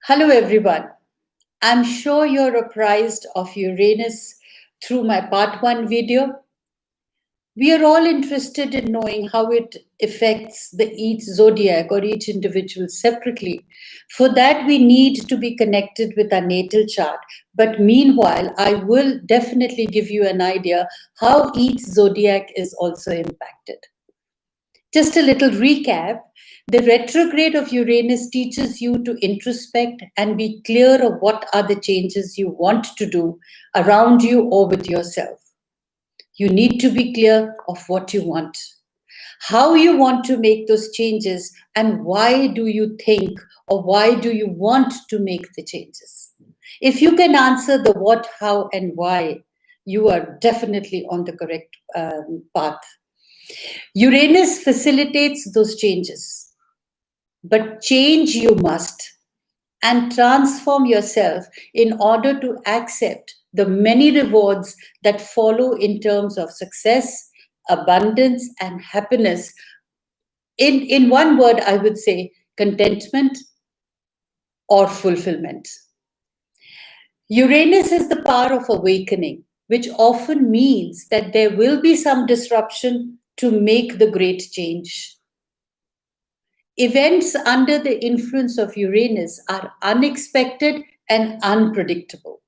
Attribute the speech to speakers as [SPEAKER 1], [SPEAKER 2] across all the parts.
[SPEAKER 1] Hello, everyone. I'm sure you're apprised of Uranus through my part one video. We are all interested in knowing how it affects each zodiac or each individual separately. For that, we need to be connected with our natal chart. But meanwhile, I will definitely give you an idea how each zodiac is also impacted. Just a little recap. The retrograde of Uranus teaches you to introspect and be clear of what are the changes you want to do around you or with yourself. You need to be clear of what you want, how you want to make those changes, and why do you think or why do you want to make the changes. If you can answer the what, how, and why, you are definitely on the correct path. Uranus facilitates those changes, but change you must and transform yourself in order to accept the many rewards that follow in terms of success, abundance, and happiness. In one word, I would say contentment or fulfillment. Uranus is the power of awakening, which often means that there will be some disruption to make the great change. Events under the influence of Uranus are unexpected and unpredictable,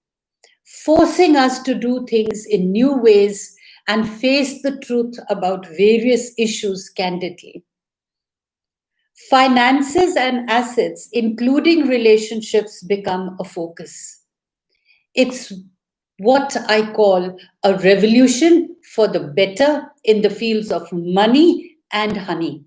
[SPEAKER 1] forcing us to do things in new ways and face the truth about various issues candidly. Finances and assets, including relationships, become a focus. It's what I call a revolution for the better in the fields of money and honey.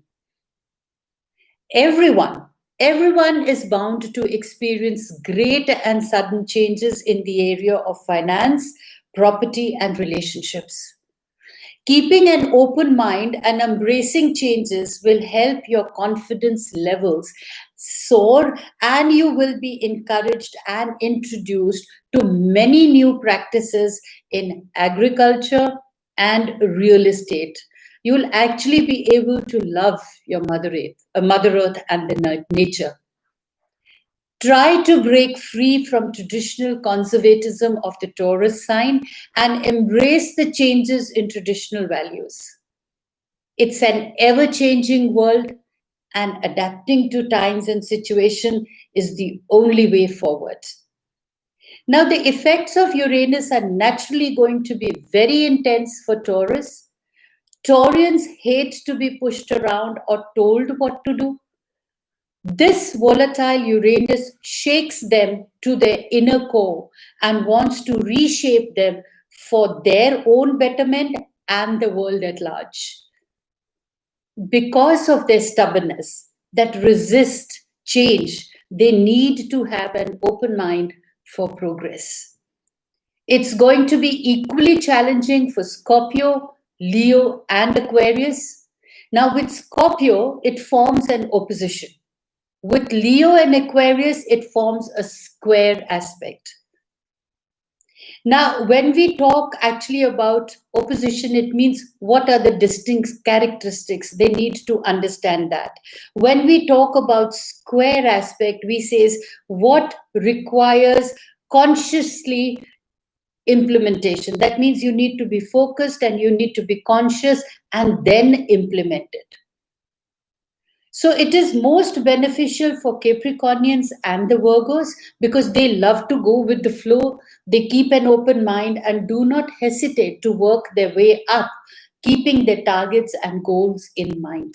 [SPEAKER 1] Everyone is bound to experience great and sudden changes in the area of finance, property, and relationships. Keeping an open mind and embracing changes will help your confidence levels soar, and you will be encouraged and introduced to many new practices in agriculture and real estate. You'll actually be able to love your Mother Earth and the nature. Try to break free from traditional conservatism of the Taurus sign and embrace the changes in traditional values. It's an ever-changing world, and adapting to times and situation is the only way forward. Now, the effects of Uranus are naturally going to be very intense for Taurus. Taurians hate to be pushed around or told what to do. This volatile Uranus shakes them to their inner core and wants to reshape them for their own betterment and the world at large. Because of their stubbornness that resist change, they need to have an open mind for progress. It's going to be equally challenging for Scorpio, Leo, and Aquarius. Now, with Scorpio, it forms an opposition. With Leo and Aquarius, it forms a square aspect. Now, when we talk actually about opposition, it means what are the distinct characteristics. They need to understand that. When we talk about square aspect, we say what requires consciously implementation. That means you need to be focused and you need to be conscious and then implement it. So it is most beneficial for Capricornians and the Virgos because they love to go with the flow. They keep an open mind and do not hesitate to work their way up, keeping their targets and goals in mind.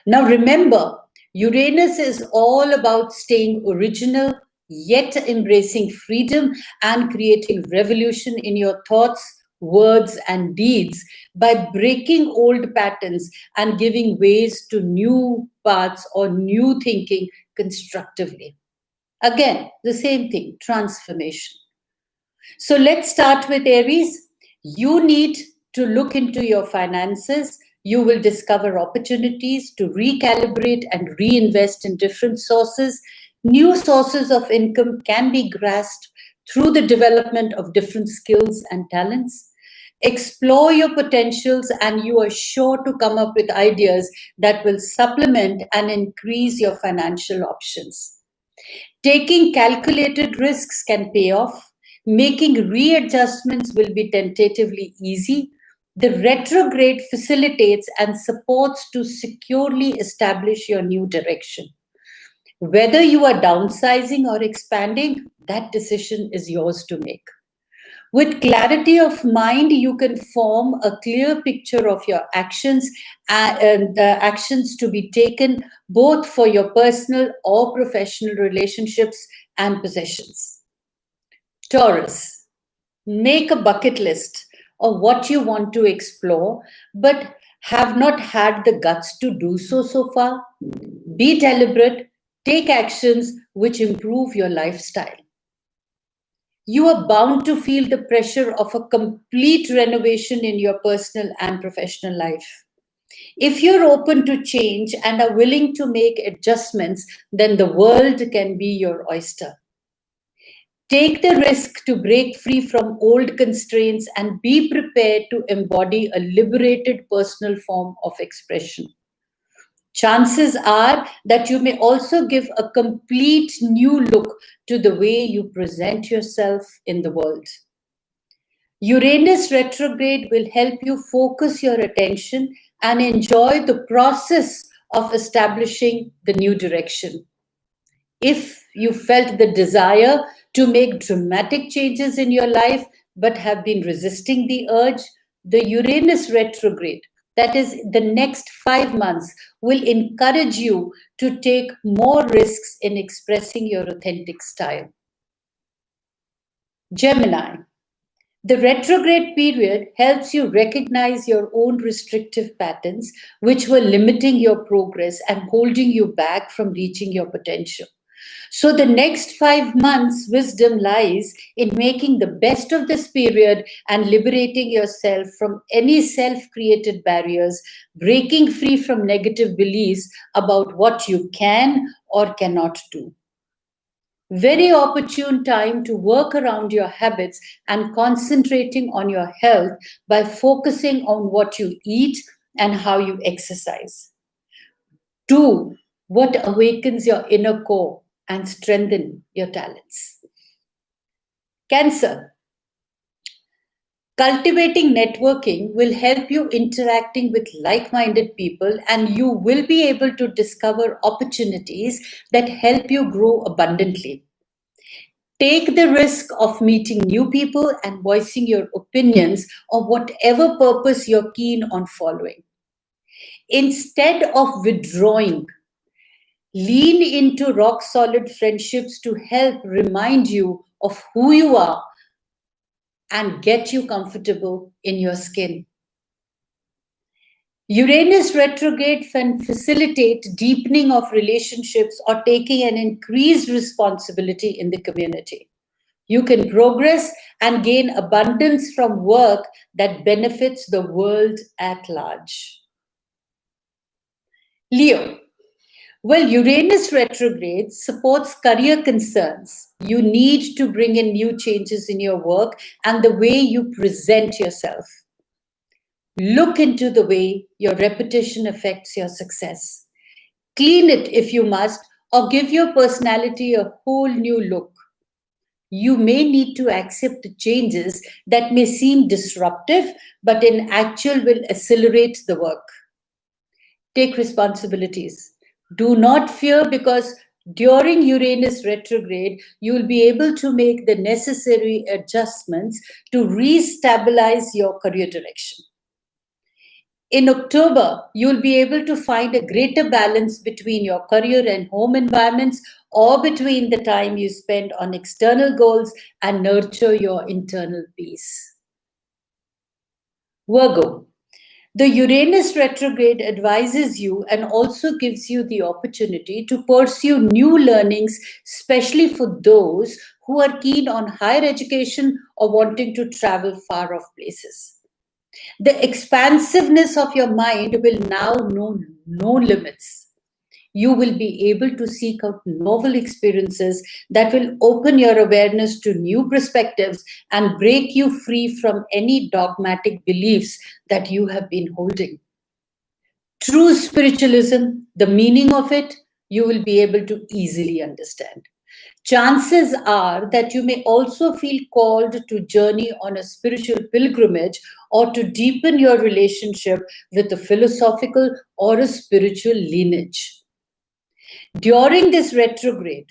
[SPEAKER 1] Now remember, Uranus is all about staying original, yet embracing freedom and creating revolution in your thoughts, words, and deeds by breaking old patterns and giving ways to new paths or new thinking constructively. Again, the same thing, transformation. So let's start with Aries. You need to look into your finances. You will discover opportunities to recalibrate and reinvest in different sources. New sources of income can be grasped through the development of different skills and talents. Explore your potentials, and you are sure to come up with ideas that will supplement and increase your financial options. Taking calculated risks can pay off. Making readjustments will be tentatively easy. The retrograde facilitates and supports to securely establish your new direction. Whether you are downsizing or expanding, that decision is yours to make. With clarity of mind, you can form a clear picture of your actions and the actions to be taken both for your personal or professional relationships and possessions. Taurus, make a bucket list of what you want to explore, but have not had the guts to do so far. Be deliberate, take actions which improve your lifestyle. You are bound to feel the pressure of a complete renovation in your personal and professional life. If you're open to change and are willing to make adjustments, then the world can be your oyster. Take the risk to break free from old constraints and be prepared to embody a liberated personal form of expression. Chances are that you may also give a complete new look to the way you present yourself in the world. Uranus retrograde will help you focus your attention and enjoy the process of establishing the new direction. If you felt the desire to make dramatic changes in your life but have been resisting the urge, the Uranus retrograde, that is the next 5 months, will encourage you to take more risks in expressing your authentic style. Gemini, the retrograde period helps you recognize your own restrictive patterns, which were limiting your progress and holding you back from reaching your potential. So, the next 5 months, wisdom lies in making the best of this period and liberating yourself from any self created barriers, breaking free from negative beliefs about what you can or cannot do. Very opportune time to work around your habits and concentrating on your health by focusing on what you eat and how you exercise. Do what awakens your inner core and strengthen your talents. Cancer. Cultivating networking will help you interacting with like-minded people, and you will be able to discover opportunities that help you grow abundantly. Take the risk of meeting new people and voicing your opinions of whatever purpose you're keen on following. Instead of withdrawing, lean into rock solid friendships to help remind you of who you are and get you comfortable in your skin. Uranus retrograde can facilitate deepening of relationships or taking an increased responsibility in the community. You can progress and gain abundance from work that benefits the world at large. Leo. Well, Uranus retrograde supports career concerns. You need to bring in new changes in your work and the way you present yourself. Look into the way your reputation affects your success. Clean it if you must, or give your personality a whole new look. You may need to accept changes that may seem disruptive, but in actual will accelerate the work. Take responsibilities. Do not fear, because during Uranus retrograde, you will be able to make the necessary adjustments to re-stabilize your career direction. In October, you'll be able to find a greater balance between your career and home environments, or between the time you spend on external goals and nurture your internal peace. Virgo. The Uranus retrograde advises you and also gives you the opportunity to pursue new learnings, especially for those who are keen on higher education or wanting to travel far off places. The expansiveness of your mind will now know no limits. You will be able to seek out novel experiences that will open your awareness to new perspectives and break you free from any dogmatic beliefs that you have been holding. True spiritualism, the meaning of it, you will be able to easily understand. Chances are that you may also feel called to journey on a spiritual pilgrimage or to deepen your relationship with a philosophical or a spiritual lineage. During this retrograde,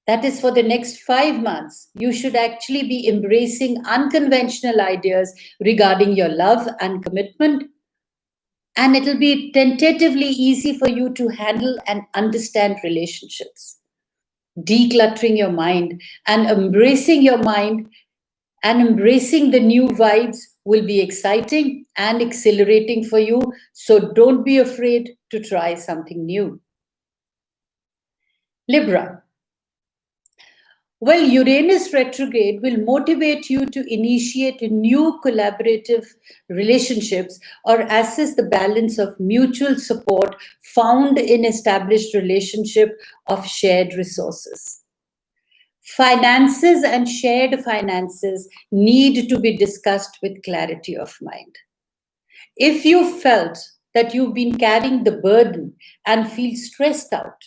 [SPEAKER 1] that is for the next 5 months, you should actually be embracing unconventional ideas regarding your love and commitment. And it'll be tentatively easy for you to handle and understand relationships. Decluttering your mind and embracing your mind and embracing the new vibes will be exciting and exhilarating for you. So don't be afraid to try something new. Libra. Well, Uranus retrograde will motivate you to initiate new collaborative relationships or assess the balance of mutual support found in established relationship of shared resources. Finances and shared finances need to be discussed with clarity of mind. If you felt that you've been carrying the burden and feel stressed out,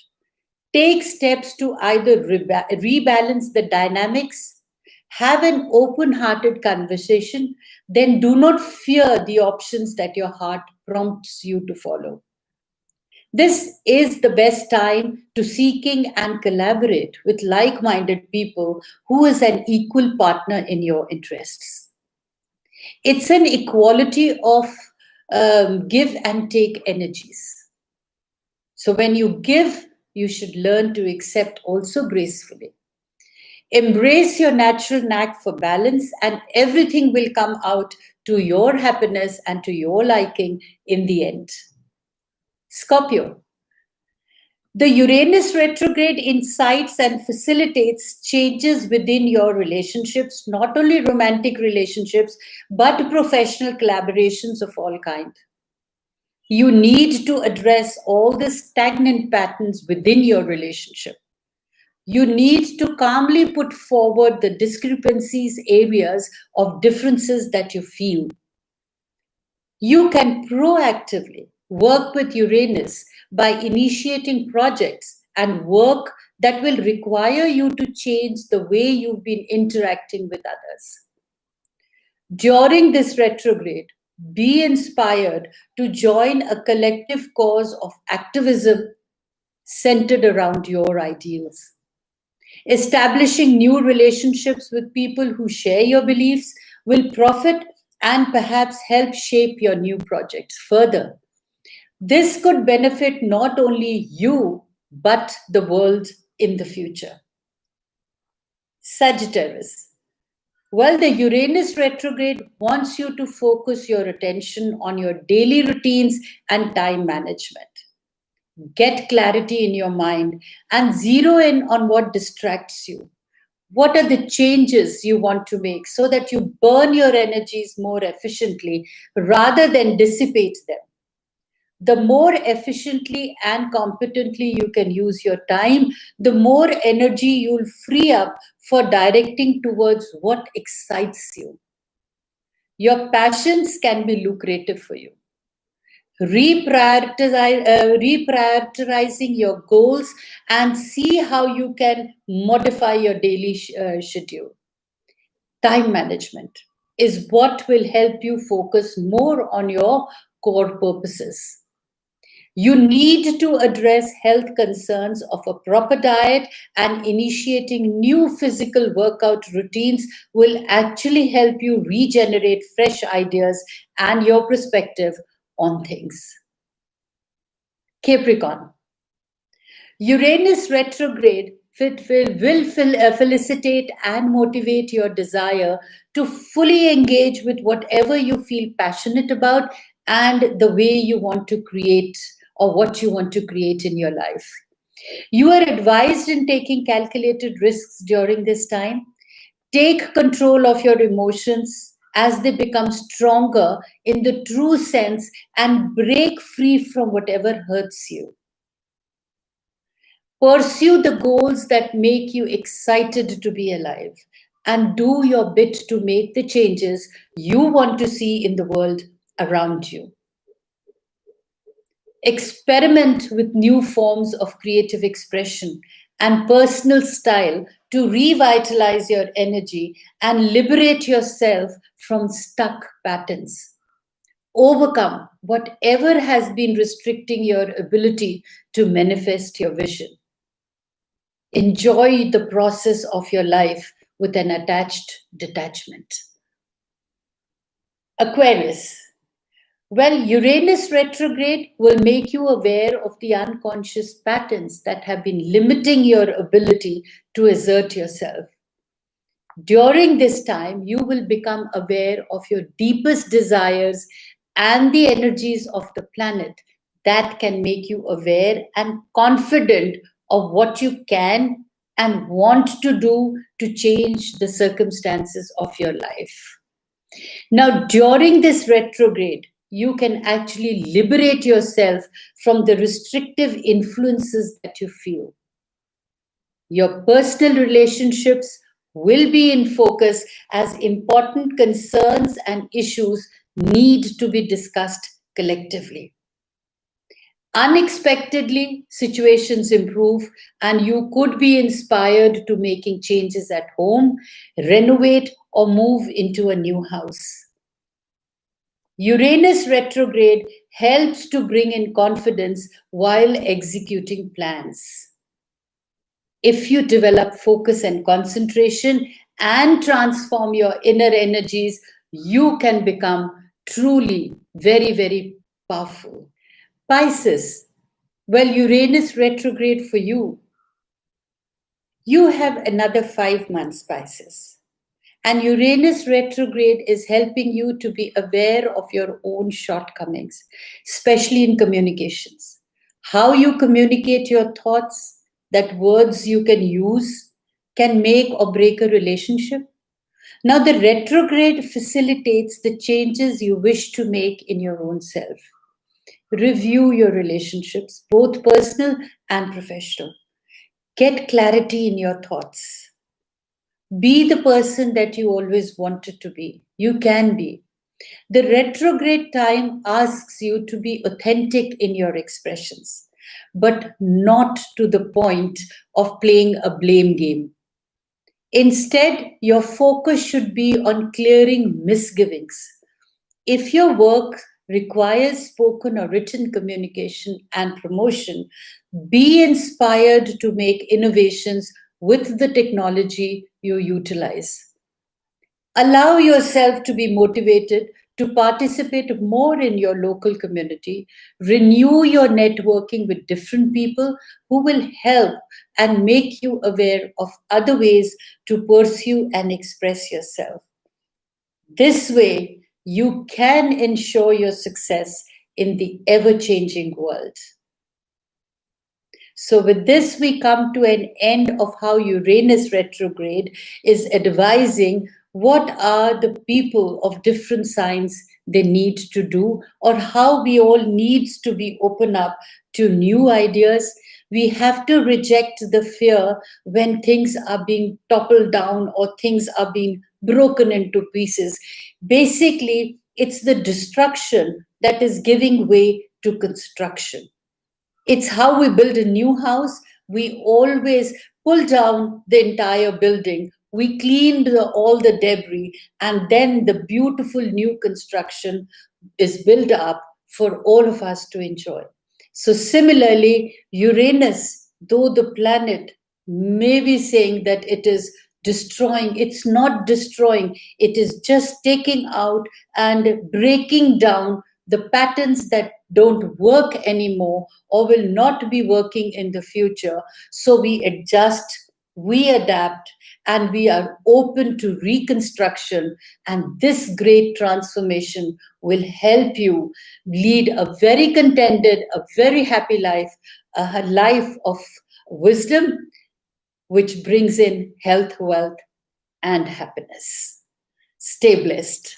[SPEAKER 1] take steps to either rebalance the dynamics, have an open-hearted conversation, then do not fear the options that your heart prompts you to follow. This is the best time to seeking and collaborate with like-minded people who is an equal partner in your interests. It's an equality of give and take energies. So when you give, you should learn to accept also gracefully. Embrace your natural knack for balance, and everything will come out to your happiness and to your liking in the end. Scorpio. The Uranus retrograde incites and facilitates changes within your relationships, not only romantic relationships, but professional collaborations of all kinds. You need to address all the stagnant patterns within your relationship. You need to calmly put forward the discrepancies, areas of differences that you feel. You can proactively work with Uranus by initiating projects and work that will require you to change the way you've been interacting with others. During this retrograde, be inspired to join a collective cause of activism centered around your ideals. Establishing new relationships with people who share your beliefs will profit and perhaps help shape your new projects further. This could benefit not only you, but the world in the future. Sagittarius. Well, the Uranus retrograde wants you to focus your attention on your daily routines and time management. Get clarity in your mind and zero in on what distracts you. What are the changes you want to make so that you burn your energies more efficiently rather than dissipate them? The more efficiently and competently you can use your time, the more energy you'll free up for directing towards what excites you. Your passions can be lucrative for you. Reprioritizing your goals and see how you can modify your daily schedule. Time management is what will help you focus more on your core purposes. You need to address health concerns of a proper diet, and initiating new physical workout routines will actually help you regenerate fresh ideas and your perspective on things. Capricorn. Uranus retrograde will felicitate and motivate your desire to fully engage with whatever you feel passionate about and the way you want to create or what you want to create in your life. You are advised in taking calculated risks during this time. Take control of your emotions as they become stronger in the true sense and break free from whatever hurts you. Pursue the goals that make you excited to be alive and do your bit to make the changes you want to see in the world around you. Experiment with new forms of creative expression and personal style to revitalize your energy and liberate yourself from stuck patterns. Overcome whatever has been restricting your ability to manifest your vision. Enjoy the process of your life with an attached detachment. Aquarius. Well, Uranus retrograde will make you aware of the unconscious patterns that have been limiting your ability to assert yourself. During this time, you will become aware of your deepest desires and the energies of the planet that can make you aware and confident of what you can and want to do to change the circumstances of your life. Now, during this retrograde, you can actually liberate yourself from the restrictive influences that you feel. Your personal relationships will be in focus as important concerns and issues need to be discussed collectively. Unexpectedly, situations improve and you could be inspired to making changes at home, renovate, or move into a new house. Uranus retrograde helps to bring in confidence while executing plans. If you develop focus and concentration and transform your inner energies, you can become truly very, very powerful. Pisces, well, Uranus retrograde for you. You have another 5 months, Pisces. And Uranus retrograde is helping you to be aware of your own shortcomings, especially in communications. How you communicate your thoughts, that words you can use, can make or break a relationship. Now, the retrograde facilitates the changes you wish to make in your own self. Review your relationships, both personal and professional. Get clarity in your thoughts. Be the person that you always wanted to be. You can be. The retrograde time asks you to be authentic in your expressions, but not to the point of playing a blame game. Instead, your focus should be on clearing misgivings. If your work requires spoken or written communication and promotion, be inspired to make innovations with the technology you utilize. Allow yourself to be motivated to participate more in your local community. Renew your networking with different people who will help and make you aware of other ways to pursue and express yourself. This way, you can ensure your success in the ever-changing world. So with this, we come to an end of how Uranus retrograde is advising what are the people of different signs they need to do, or how we all need to be open up to new ideas. We have to reject the fear when things are being toppled down or things are being broken into pieces. Basically, it's the destruction that is giving way to construction. It's how we build a new house. We always pull down the entire building. We clean all the debris, and then the beautiful new construction is built up for all of us to enjoy. So similarly, Uranus, though the planet may be saying that it is destroying, it's not destroying. It is just taking out and breaking down the patterns that don't work anymore or will not be working in the future. So we adjust, we adapt, and we are open to reconstruction. And this great transformation will help you lead a very contented, a very happy life, a life of wisdom, which brings in health, wealth, and happiness. Stay blessed.